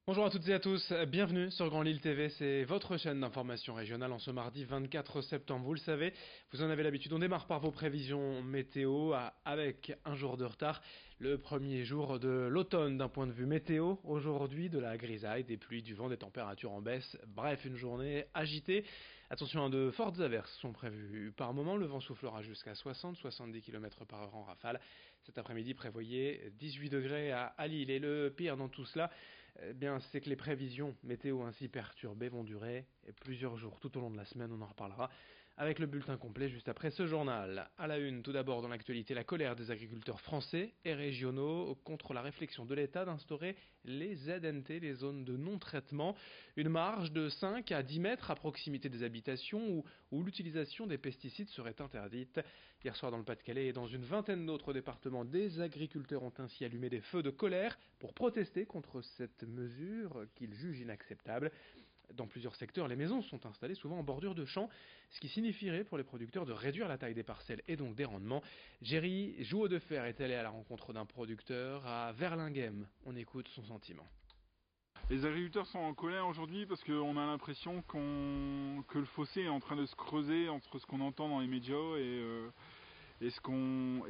Bonjour à toutes et à tous, bienvenue sur Grand Lille TV, c'est votre chaîne d'information régionale en ce mardi 24 septembre. Vous le savez, vous en avez l'habitude, on démarre par vos prévisions météo avec un jour de retard. Le premier jour de l'automne d'un point de vue météo, aujourd'hui de la grisaille, des pluies, du vent, des températures en baisse, bref une journée agitée. Attention, de fortes averses sont prévues par moment, le vent soufflera jusqu'à 60-70 km par heure en rafale. Cet après-midi prévoyez 18 degrés à Lille et le pire dans tout cela, c'est que les prévisions météo ainsi perturbées vont durer plusieurs jours tout au long de la semaine, on en reparlera avec le bulletin complet juste après ce journal. À la une, tout d'abord dans l'actualité, la colère des agriculteurs français et régionaux contre la réflexion de l'État d'instaurer les ZNT, les zones de non-traitement, une marge de 5 à 10 mètres à proximité des habitations où l'utilisation des pesticides serait interdite. Hier soir dans le Pas-de-Calais et dans une vingtaine d'autres départements, des agriculteurs ont ainsi allumé des feux de colère pour protester contre cette mesure qu'ils jugent inacceptable. Dans plusieurs secteurs, les maisons sont installées souvent en bordure de champs, ce qui signifierait pour les producteurs de réduire la taille des parcelles et donc des rendements. Géry Jouot de Fer est allé à la rencontre d'un producteur à Verlinghem. On écoute son sentiment. Les agriculteurs sont en colère aujourd'hui parce qu'on a l'impression que le fossé est en train de se creuser entre ce qu'on entend dans les médias et ce qu'on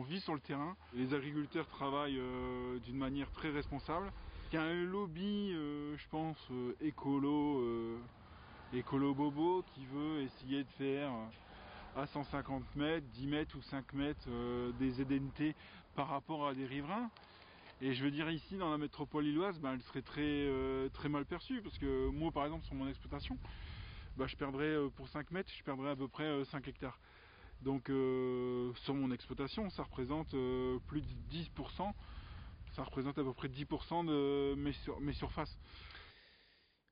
vit sur le terrain. Les agriculteurs travaillent d'une manière très responsable. Il y a un lobby, je pense, écolo bobo qui veut essayer de faire à 150 mètres, 10 mètres ou 5 mètres des ZNT par rapport à des riverains. Et je veux dire, ici dans la métropole lilloise, elle serait très mal perçue parce que moi par exemple sur mon exploitation, je perdrais pour 5 mètres, je perdrais à peu près 5 hectares. Donc sur mon exploitation, ça représente plus de 10%, ça représente à peu près 10% de mes surfaces.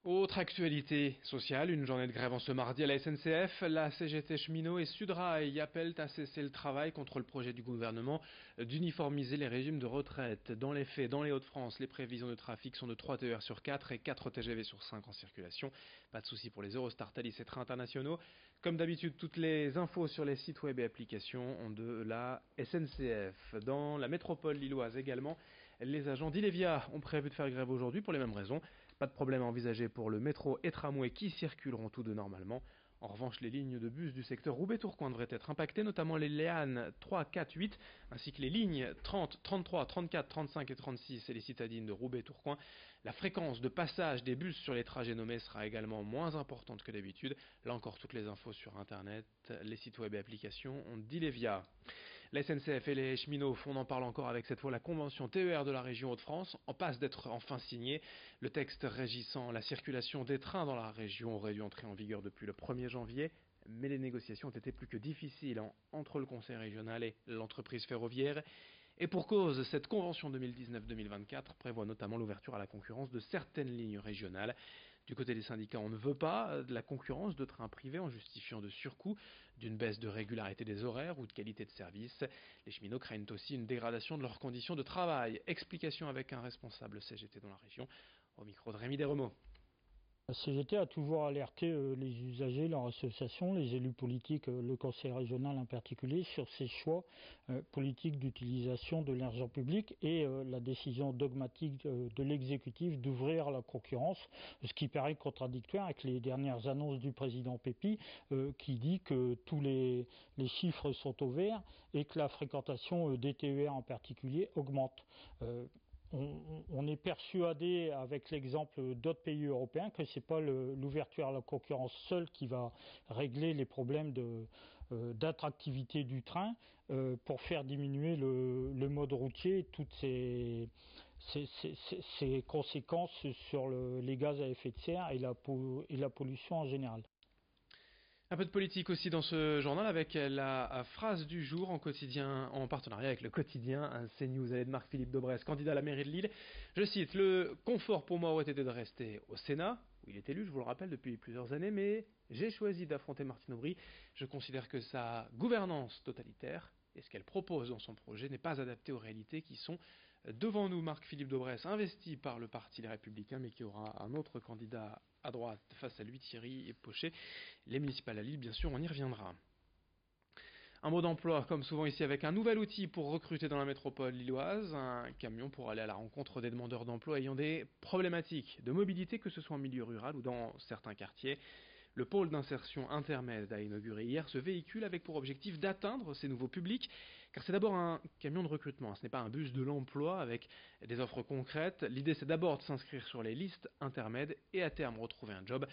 Autre actualité sociale, une journée de grève en ce mardi à la SNCF. La CGT Cheminot et Sudrail appellent à cesser le travail contre le projet du gouvernement d'uniformiser les régimes de retraite. Dans les faits, dans les Hauts-de-France, les prévisions de trafic sont de 3 TER sur 4 et 4 TGV sur 5 en circulation. Pas de souci pour les Eurostar, Thalys et trains internationaux. Comme d'habitude, toutes les infos sur les sites web et applications de la SNCF. Dans la métropole lilloise également, les agents d'Ilevia ont prévu de faire grève aujourd'hui pour les mêmes raisons. Pas de problème à envisager pour le métro et tramway qui circuleront tous deux normalement. En revanche, les lignes de bus du secteur Roubaix-Tourcoing devraient être impactées, notamment les Léanes 3, 4, 8, ainsi que les lignes 30, 33, 34, 35 et 36 et les citadines de Roubaix-Tourcoing. La fréquence de passage des bus sur les trajets nommés sera également moins importante que d'habitude. Là encore, toutes les infos sur Internet, les sites web et applications d'Ilevia. La SNCF et les cheminots, on en parle encore avec cette fois la convention TER de la région Hauts-de-France, en passe d'être enfin signée. Le texte régissant la circulation des trains dans la région aurait dû entrer en vigueur depuis le 1er janvier, mais les négociations ont été plus que difficiles entre le conseil régional et l'entreprise ferroviaire. Et pour cause, cette convention 2019-2024 prévoit notamment l'ouverture à la concurrence de certaines lignes régionales. Du côté des syndicats, on ne veut pas de la concurrence de trains privés en justifiant de surcoûts, d'une baisse de régularité des horaires ou de qualité de service. Les cheminots craignent aussi une dégradation de leurs conditions de travail. Explication avec un responsable CGT dans la région, au micro de Rémi Desremeaux. La CGT a toujours alerté les usagers, leurs associations, les élus politiques, le conseil régional en particulier, sur ces choix politiques d'utilisation de l'argent public et la décision dogmatique de l'exécutif d'ouvrir la concurrence, ce qui paraît contradictoire avec les dernières annonces du président Pépi qui dit que tous les chiffres sont au vert et que la fréquentation des TER en particulier augmente. On est persuadé, avec l'exemple d'autres pays européens, que c'est pas l'ouverture à la concurrence seule qui va régler les problèmes d'attractivité du train pour faire diminuer le mode routier et toutes ses conséquences sur les gaz à effet de serre et la pollution en général. Un peu de politique aussi dans ce journal avec la phrase du jour en quotidien, en partenariat avec le quotidien CNews. Elle est de Marc-Philippe Daubresse, candidat à la mairie de Lille. Je cite: le confort pour moi aurait été de rester au Sénat, où il est élu, je vous le rappelle, depuis plusieurs années, mais j'ai choisi d'affronter Martine Aubry. Je considère que sa gouvernance totalitaire et ce qu'elle propose dans son projet n'est pas adapté aux réalités qui sont devant nous. Marc-Philippe Daubresse, investi par le parti Les Républicains, mais qui aura un autre candidat à droite face à lui, Thierry Pochet. Les municipales à Lille, bien sûr, on y reviendra. Un mot d'emploi, comme souvent ici, avec un nouvel outil pour recruter dans la métropole lilloise, un camion pour aller à la rencontre des demandeurs d'emploi ayant des problématiques de mobilité, que ce soit en milieu rural ou dans certains quartiers. Le pôle d'insertion intermède a inauguré hier ce véhicule avec pour objectif d'atteindre ces nouveaux publics, car c'est d'abord un camion de recrutement, ce n'est pas un bus de l'emploi avec des offres concrètes. L'idée c'est d'abord de s'inscrire sur les listes intermèdes et à terme retrouver un job.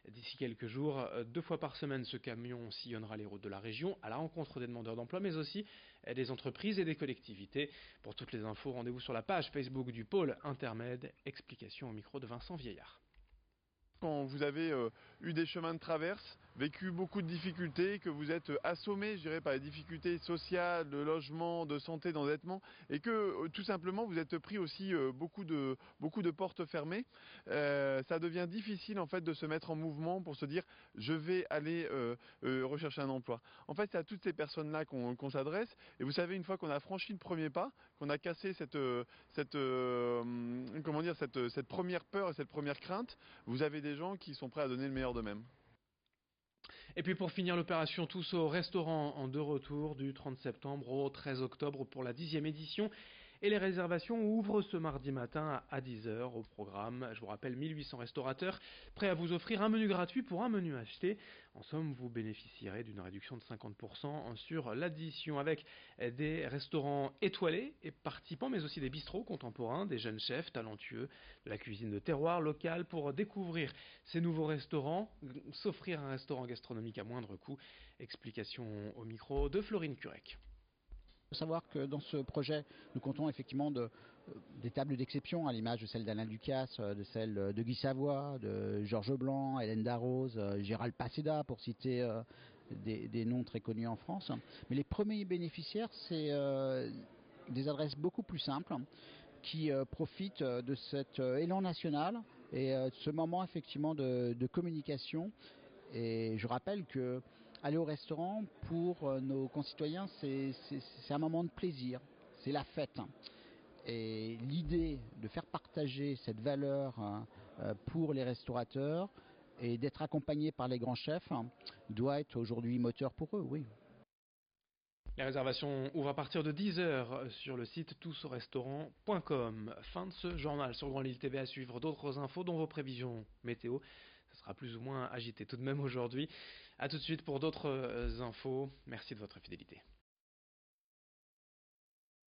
D'ici quelques jours, 2 fois par semaine, ce camion sillonnera les routes de la région à la rencontre des demandeurs d'emploi, mais aussi des entreprises et des collectivités. Pour toutes les infos, rendez-vous sur la page Facebook du pôle intermède. Explication au micro de Vincent Vieillard. Quand vous avez eu des chemins de traverse, vécu beaucoup de difficultés, que vous êtes assommé, je dirais, par les difficultés sociales, de logement, de santé, d'endettement, et que tout simplement vous êtes pris aussi beaucoup de portes fermées, ça devient difficile en fait de se mettre en mouvement pour se dire je vais aller rechercher un emploi. En fait, c'est à toutes ces personnes-là qu'on s'adresse, et vous savez, une fois qu'on a franchi le premier pas, qu'on a cassé cette première peur et cette première crainte, vous avez des gens qui sont prêts à donner le meilleur d'eux-mêmes. Et puis pour finir l'opération Tous au restaurant en 2 retours du 30 septembre au 13 octobre pour la 10e édition. Et les réservations ouvrent ce mardi matin à 10h au programme. Je vous rappelle 1800 restaurateurs prêts à vous offrir un menu gratuit pour un menu acheté. En somme, vous bénéficierez d'une réduction de 50% sur l'addition avec des restaurants étoilés et participants, mais aussi des bistrots contemporains, des jeunes chefs talentueux, de la cuisine de terroir locale pour découvrir ces nouveaux restaurants, s'offrir un restaurant gastronomique à moindre coût. Explication au micro de Florine Curec. Il faut savoir que dans ce projet, nous comptons effectivement des tables d'exception, à l'image de celle d'Alain Ducasse, de celle de Guy Savoy, de Georges Blanc, Hélène Darroze, Gérald Paseda, pour citer des noms très connus en France. Mais les premiers bénéficiaires, c'est des adresses beaucoup plus simples qui profitent de cet élan national et de ce moment effectivement de communication. Et je rappelle que aller au restaurant, pour nos concitoyens, c'est un moment de plaisir, c'est la fête. Et l'idée de faire partager cette valeur pour les restaurateurs et d'être accompagnés par les grands chefs doit être aujourd'hui moteur pour eux, oui. Les réservations ouvrent à partir de 10h sur le site tousaurestaurant.com. Fin de ce journal sur Grand Lille TV. À suivre d'autres infos dont vos prévisions météo. Ça sera plus ou moins agité tout de même aujourd'hui. A tout de suite pour d'autres infos. Merci de votre fidélité.